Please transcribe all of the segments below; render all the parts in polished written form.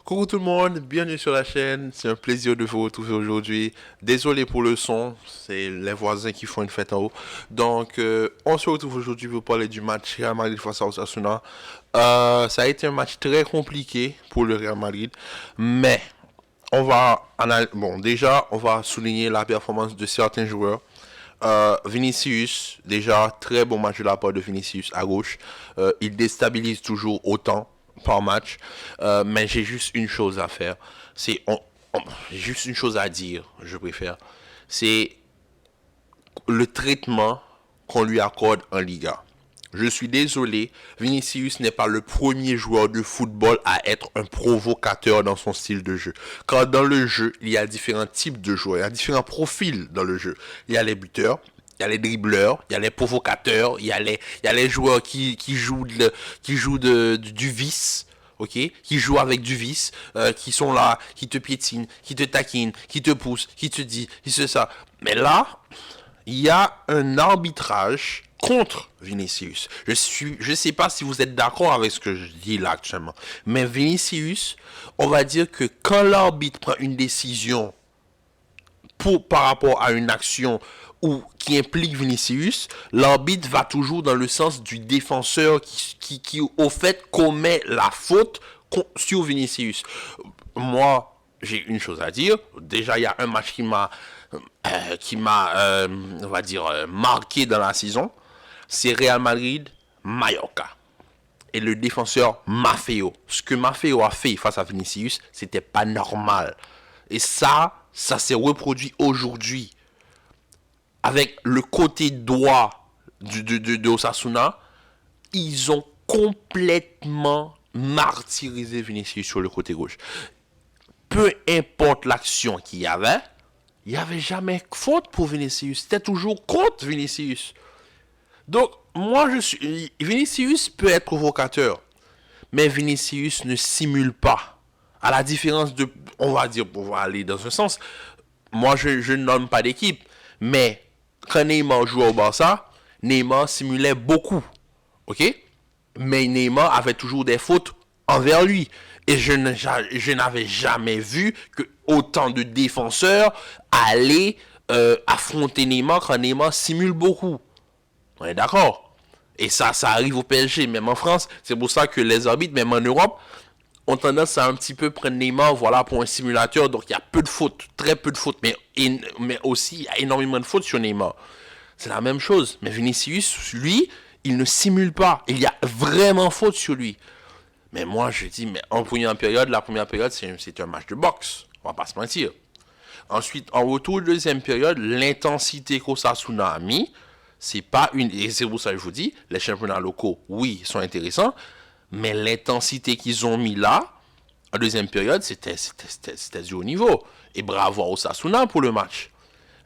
Coucou tout le monde, bienvenue sur la chaîne. C'est un plaisir de vous retrouver aujourd'hui. Désolé pour le son, c'est les voisins qui font une fête en haut. On se retrouve aujourd'hui pour parler du match Real Madrid face à Osasuna. Ça a été un match très compliqué pour le Real Madrid, mais déjà, on va souligner la performance de certains joueurs. Vinicius, déjà très bon match de la part de Vinicius à gauche. Il déstabilise toujours autant par match. Mais j'ai juste une chose à faire. C'est juste une chose à dire, je préfère. C'est le traitement qu'on lui accorde en Liga. Je suis désolé, Vinicius n'est pas le premier joueur de football à être un provocateur dans son style de jeu. Car dans le jeu, il y a différents types de joueurs, il y a différents profils dans le jeu. Il y a les buteurs, il y a les dribbleurs, il y a les provocateurs, il y a les joueurs qui jouent du vice. Ok, qui jouent avec du vice, qui sont là, qui te piétinent, qui te taquinent, qui te poussent, qui te dit, qui se ça. Mais là, il y a un arbitrage contre Vinicius. Je sais pas si vous êtes d'accord avec ce que je dis là actuellement, mais Vinicius, on va dire que quand l'arbitre prend une décision par rapport à une action ou qui implique Vinicius, l'arbitre va toujours dans le sens du défenseur qui au fait commet la faute sur Vinicius. Moi, j'ai une chose à dire. Déjà, il y a un match qui m'a, on va dire, marqué dans la saison. C'est Real Madrid, Mallorca. Et le défenseur Maffeo. Ce que Maffeo a fait face à Vinicius, c'était pas normal. Et ça s'est reproduit aujourd'hui. Avec le côté droit de Osasuna, ils ont complètement martyrisé Vinicius sur le côté gauche. Peu importe l'action qu'il y avait, il n'y avait jamais faute pour Vinicius. C'était toujours contre Vinicius. Donc, Vinicius peut être provocateur, mais Vinicius ne simule pas. À la différence de. On va dire, pour aller dans un sens, moi, je ne nomme pas d'équipe, mais quand Neymar jouait au Barça, Neymar simulait beaucoup. OK? Mais Neymar avait toujours des fautes envers lui. Et je n'avais jamais vu que autant de défenseurs allaient affronter Neymar quand Neymar simule beaucoup. On est d'accord? Et ça arrive au PSG, même en France. C'est pour ça que les arbitres, même en Europe, ont tendance à un petit peu prendre Neymar, voilà, pour un simulateur. Donc il y a peu de fautes, très peu de fautes, mais aussi il y a énormément de fautes sur Neymar. C'est la même chose. Mais Vinicius, lui, il ne simule pas. Il y a vraiment faute sur lui. Mais moi, je dis, mais en première période, la première période, c'est un match de boxe. On va pas se mentir. Ensuite, en retour de deuxième période, l'intensité qu'Osasuna a mis, c'est pas une. Et c'est pour ça que je vous dis, les championnats locaux, oui, sont intéressants, mais l'intensité qu'ils ont mis là, en deuxième période, c'était du haut niveau. Et bravo à Osasuna pour le match.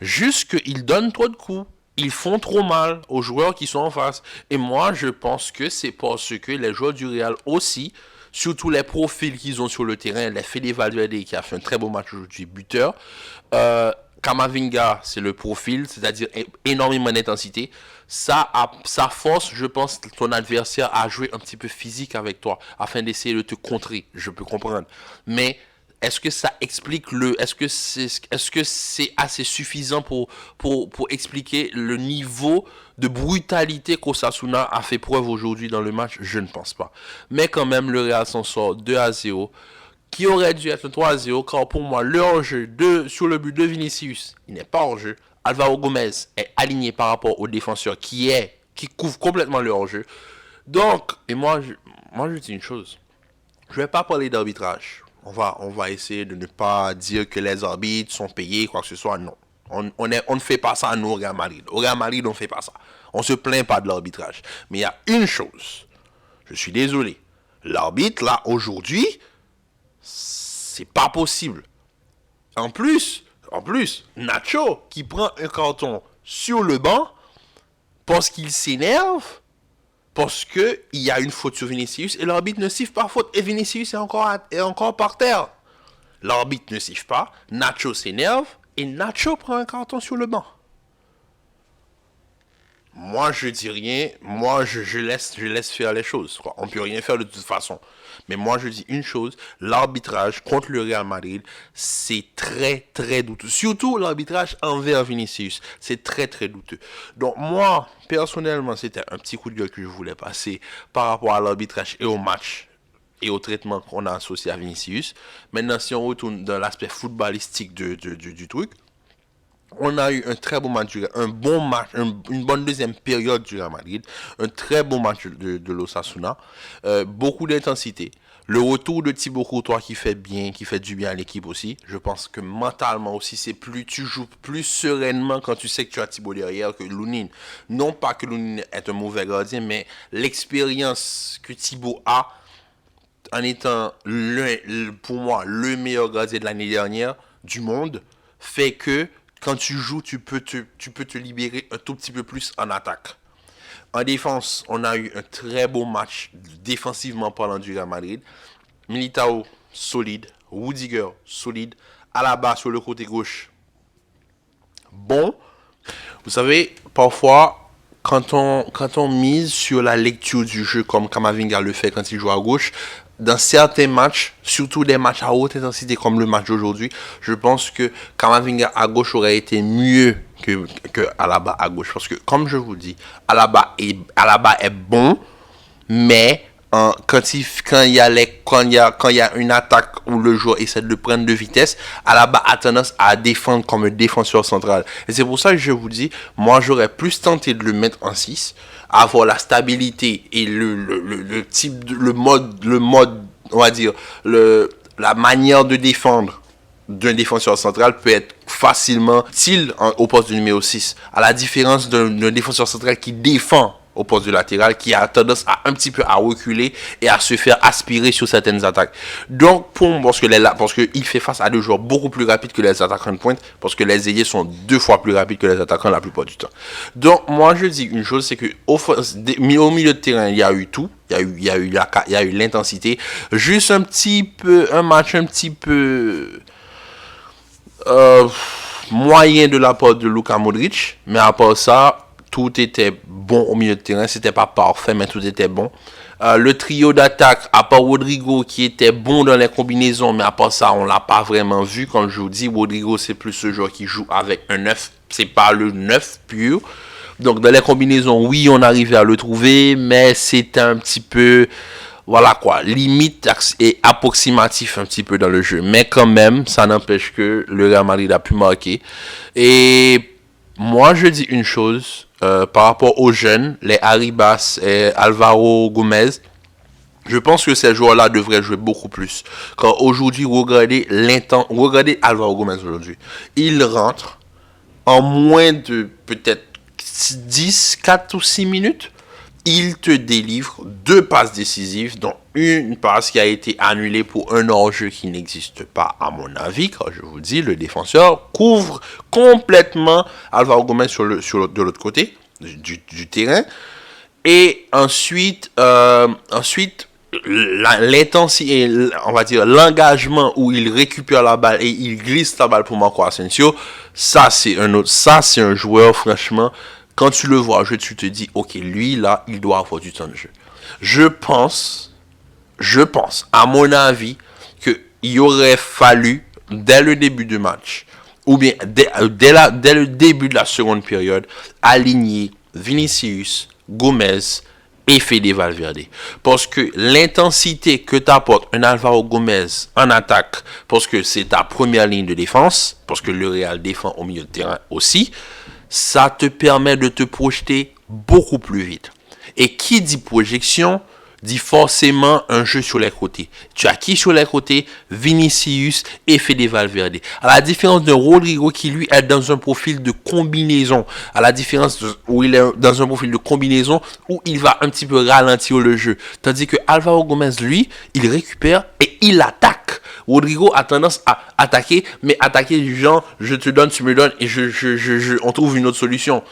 Juste qu'ils donnent trop de coups. Ils font trop mal aux joueurs qui sont en face. Et moi, je pense que c'est parce que les joueurs du Real aussi, surtout les profils qu'ils ont sur le terrain, les Fede Valverde qui a fait un très beau match aujourd'hui, buteur. Kamavinga, c'est le profil, c'est-à-dire énormément d'intensité. Ça force, je pense, ton adversaire à jouer un petit peu physique avec toi, afin d'essayer de te contrer. Je peux comprendre. Mais est-ce que ça explique est-ce que c'est assez suffisant pour expliquer le niveau de brutalité qu'Osasuna a fait preuve aujourd'hui dans le match? Je ne pense pas. Mais quand même, le Real s'en sort 2-0, qui aurait dû être 3-0, car pour moi, le hors-jeu sur le but de Vinicius, il n'est pas hors-jeu. Alvaro Gomez est aligné par rapport au défenseur qui couvre complètement le hors-jeu. Donc, et moi, je dis une chose. Je ne vais pas parler d'arbitrage. On va essayer de ne pas dire que les arbitres sont payés, quoi que ce soit. Non. On ne fait pas ça, nous, au Real Madrid. Au Real Madrid, on ne fait pas ça. On ne se plaint pas de l'arbitrage. Mais il y a une chose. Je suis désolé. L'arbitre, là, aujourd'hui, c'est pas possible. En plus, Nacho, qui prend un carton sur le banc, parce qu'il s'énerve, parce qu'il y a une faute sur Vinicius et l'arbitre ne siffle pas faute. Et Vinicius est encore par terre. L'arbitre ne siffle pas, Nacho s'énerve et Nacho prend un carton sur le banc. moi, je dis rien. Moi, je laisse faire les choses, quoi. On peut rien faire de toute façon. Mais moi, je dis une chose. L'arbitrage contre le Real Madrid, c'est très, très douteux. Surtout l'arbitrage envers Vinicius. C'est très, très douteux. Donc, moi, personnellement, c'était un petit coup de gueule que je voulais passer par rapport à l'arbitrage et au match et au traitement qu'on a associé à Vinicius. Maintenant, si on retourne dans l'aspect footballistique du truc, on a eu un très bon match, un bon match, une bonne deuxième période du Real Madrid, un très bon match de l'Osasuna, beaucoup d'intensité. Le retour de Thibaut Courtois qui fait bien, qui fait du bien à l'équipe aussi. Je pense que mentalement aussi, c'est plus, tu joues plus sereinement quand tu sais que tu as Thibaut derrière que Lounine. Non pas que Lounine est un mauvais gardien, mais l'expérience que Thibaut a en étant pour moi le meilleur gardien de l'année dernière du monde fait que quand tu joues, tu peux te libérer un tout petit peu plus en attaque. En défense, on a eu un très beau match défensivement parlant du Real Madrid. Militao, solide. Rudiger, solide. Alaba sur le côté gauche, bon. Vous savez, parfois, quand on mise sur la lecture du jeu comme Kamavinga le fait quand il joue à gauche, dans certains matchs, surtout des matchs à haute intensité comme le match d'aujourd'hui, je pense que Kamavinga à gauche aurait été mieux que Alaba à gauche. Parce que, comme je vous dis, Alaba est bon, mais quand il y a une attaque où le joueur essaie de prendre de vitesse, Alaba a tendance à défendre comme un défenseur central. Et c'est pour ça que je vous dis, moi j'aurais plus tenté de le mettre en 6, avoir la stabilité et le type, le mode, on va dire, la manière de défendre d'un défenseur central peut être facilement utile au poste du numéro 6. À la différence d'un défenseur central qui défend au poste de latéral, qui a tendance à un petit peu à reculer et à se faire aspirer sur certaines attaques. Donc, parce que il fait face à des joueurs beaucoup plus rapides que les attaquants de pointe, parce que les ailiers sont 2 fois plus rapides que les attaquants la plupart du temps. Donc, moi, je dis une chose, c'est que au milieu de terrain, il y a eu tout. Il y a eu l'intensité. Juste un match un petit peu moyen de la part de Luka Modric, mais à part ça, tout était bon au milieu de terrain. C'était pas parfait, mais tout était bon. Le trio d'attaque, à part Rodrigo qui était bon dans les combinaisons, mais à part ça, on l'a pas vraiment vu. Quand je vous dis, Rodrigo, c'est plus ce joueur qui joue avec un 9. C'est pas le 9 pur. Donc, dans les combinaisons, oui, on arrivait à le trouver, mais c'était un petit peu, voilà quoi, limite et approximatif un petit peu dans le jeu. Mais quand même, ça n'empêche que le Real Madrid a pu marquer. Et moi, je dis une chose, par rapport aux jeunes, les Arribas et Alvaro Gomez, je pense que ces joueurs-là devraient jouer beaucoup plus. Quand aujourd'hui, regardez Alvaro Gomez aujourd'hui. Il rentre en moins de peut-être 10, 4 ou 6 minutes. Il te délivre 2 passes décisives, dont une passe qui a été annulée pour un hors-jeu qui n'existe pas à mon avis. Quand je vous dis, le défenseur couvre complètement Alvaro Gomez de l'autre côté du terrain. Et ensuite, l'intensité, on va dire l'engagement où il récupère la balle et il glisse la balle pour Marco Asensio, ça c'est un joueur franchement. Quand tu le vois, tu te dis, ok, lui là, il doit avoir du temps de jeu. Je pense, à mon avis, qu'il aurait fallu dès le début du match, ou bien dès le début de la seconde période, aligner Vinicius, Gomez et Fede Valverde. Parce que l'intensité que t'apporte un Alvaro Gomez en attaque, parce que c'est ta première ligne de défense, parce que le Real défend au milieu de terrain aussi, ça te permet de te projeter beaucoup plus vite. Et qui dit projection, dit forcément un jeu sur les côtés. Tu as qui sur les côtés? Vinicius et Fede Valverde. À la différence de Rodrigo qui lui est dans un profil de combinaison. À la différence où il est dans un profil de combinaison où il va un petit peu ralentir le jeu. Tandis que Alvaro Gomez, lui, il récupère et il attaque. Rodrigo a tendance à attaquer, mais attaquer du genre, je te donne, tu me donnes, et on trouve une autre solution.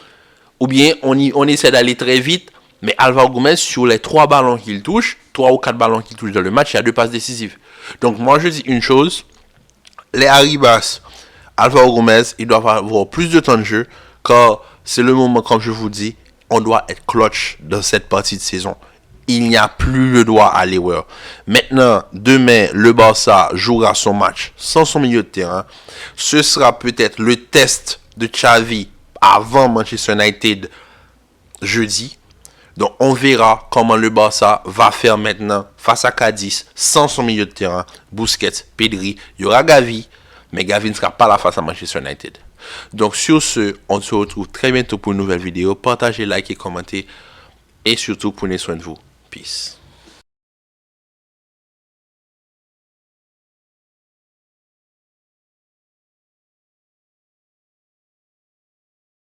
Ou bien, on essaie d'aller très vite, mais Alvaro Gomez, sur les 3 ballons qu'il touche, 3 ou 4 ballons qu'il touche dans le match, il y a 2 passes décisives. Donc, moi, je dis une chose, les Arribas, Alvaro Gomez, ils doivent avoir plus de temps de jeu, car c'est le moment, comme je vous dis, on doit être clutch dans cette partie de saison. Il n'y a plus le droit à l'erreur. Maintenant, demain, le Barça jouera son match sans son milieu de terrain. Ce sera peut-être le test de Xavi avant Manchester United jeudi. Donc, on verra comment le Barça va faire maintenant face à Cadiz sans son milieu de terrain. Busquets, Pedri, il y aura Gavi, mais Gavi ne sera pas là face à Manchester United. Donc, sur ce, on se retrouve très bientôt pour une nouvelle vidéo. Partagez, likez, commentez et surtout, prenez soin de vous. Peace.